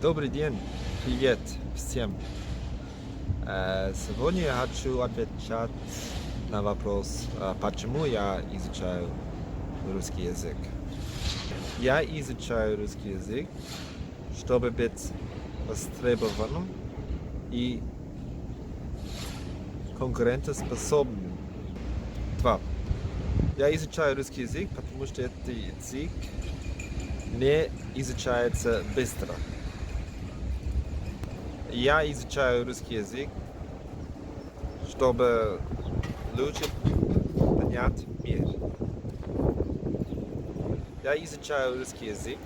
Добрый день, привет всем. Сегодня я хочу отвечать на вопрос, почему я изучаю русский язык. Я изучаю русский язык, чтобы быть востребованным и конкурентоспособным. 2. Я изучаю русский язык, потому что этот язык не изучается быстро. Я изучаю русский язык, чтобы лучше понять мир. Я изучаю русский язык,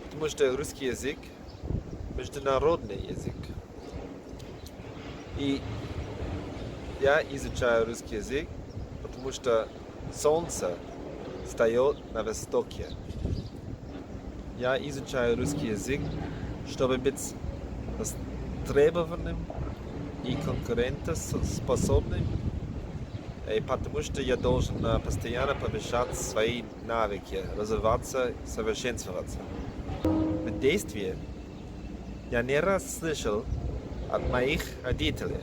потому что русский язык – международный язык. И я изучаю русский язык, потому что солнце встает на востоке. Я изучаю русский язык, чтобы быть востребованным и конкурентоспособным, и потому что я должен постоянно повышать свои навыки, развиваться, совершенствоваться. В действии я не раз слышал от моих родителей,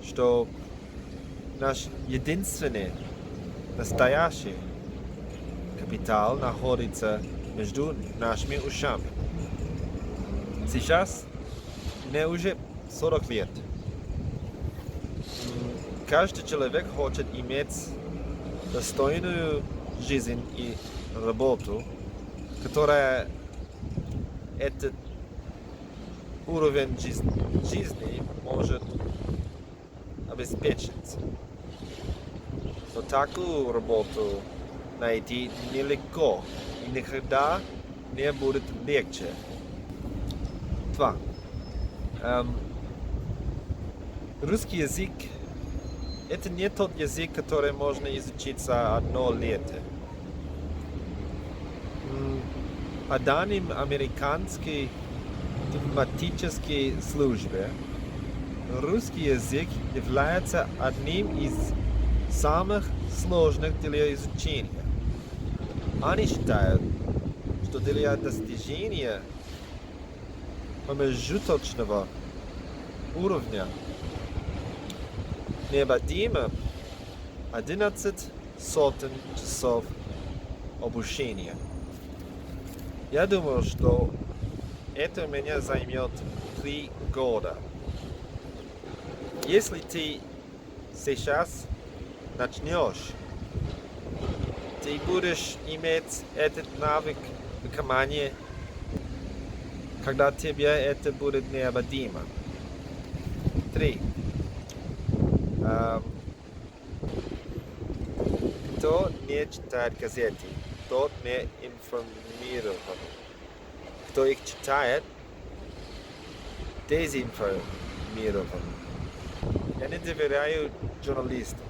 что наш единственный настоящий капитал находится между нашими ушами. Сейчас мне уже 40 лет. Каждый человек хочет иметь достойную жизнь и работу, которая этот уровень жизни может обеспечить. Но такую работу найти нелегко и никогда не будет легче. 2. Русский язык – это не тот язык, который можно изучить за одно лето. По данным американской дипломатической службы, русский язык является одним из самых сложных для изучения. Они считают, что для достижения промежуточного уровня необходимо 11 сотен часов обучения. Я думаю, что это у меня займет 3 года. Если ты сейчас начнешь, ты будешь иметь этот навык в команде, когда тебе это будет необходимо. 3. Кто не читает газеты, тот не информирован. Кто их читает, дезинформирован. Я не доверяю журналистам,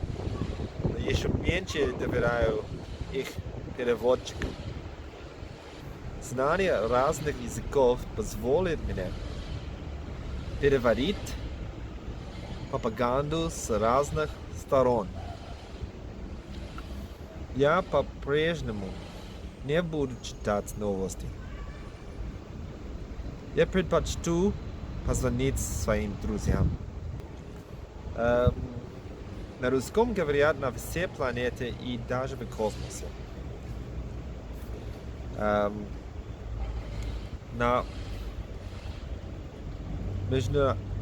но еще меньше доверяю их переводчикам. Знание разных языков позволит мне переводить пропаганду с разных сторон. Я по-прежнему не буду читать новости. Я предпочту позвонить своим друзьям. На русском говорят на всей планете и даже в космосе. На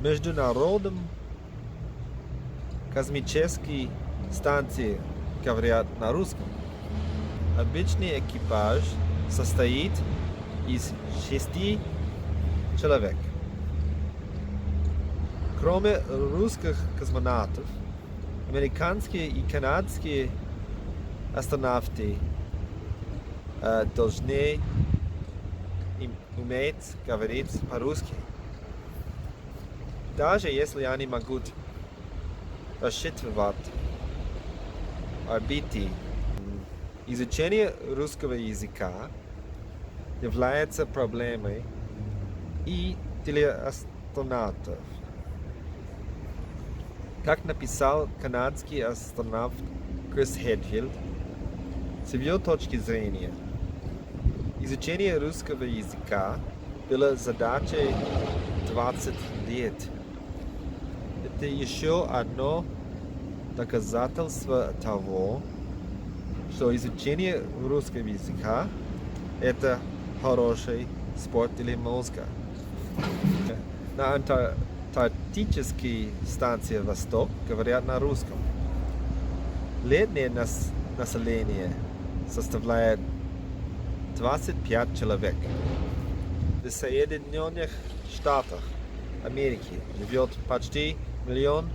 международном космической станции говорят на русском. Обычный экипаж состоит из 6 человек. Кроме русских космонавтов, американские и канадские астронавты должны уметь говорить по-русски. Даже если они могут рассчитывать орбиты. Изучение русского языка является проблемой и для астронавтов. Как написал канадский астронавт Крис Хедфилд, с его точки зрения, изучение русского языка была задачей 20 лет. Это еще одно доказательство того, что изучение русского языка – это хороший спорт для мозга. На антарктической станции «Восток» говорят на русском. Летнее население составляет 25 человек. В Соединенных Штатах Америки живет почти 1 миллион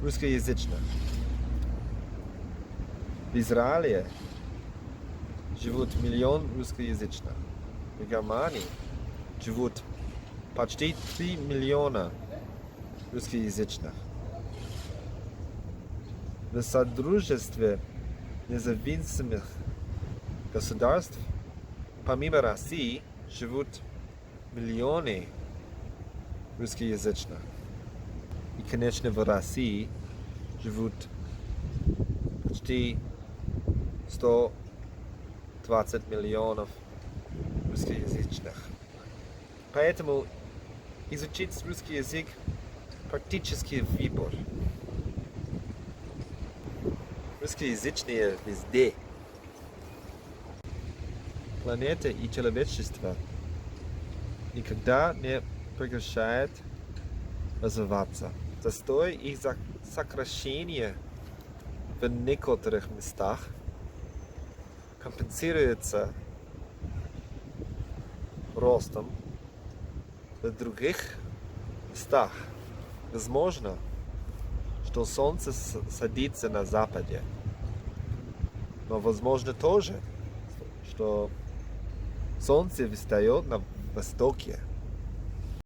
русскоязычных. В Израиле живут 1 миллион русскоязычных. В Германии живут почти 3 миллиона русскоязычных. В Содружестве независимых государств, помимо России, живут миллионы русскоязычных. И, конечно, в России живут почти 120 миллионов русскоязычных. Поэтому изучить русский язык практически выбор. Русскоязычные везде. Планета и человечество никогда не прекращает развиваться. Застой и сокращение в некоторых местах компенсируется ростом в других местах. Возможно, что солнце садится на западе, но возможно тоже, что солнце встает на востоке.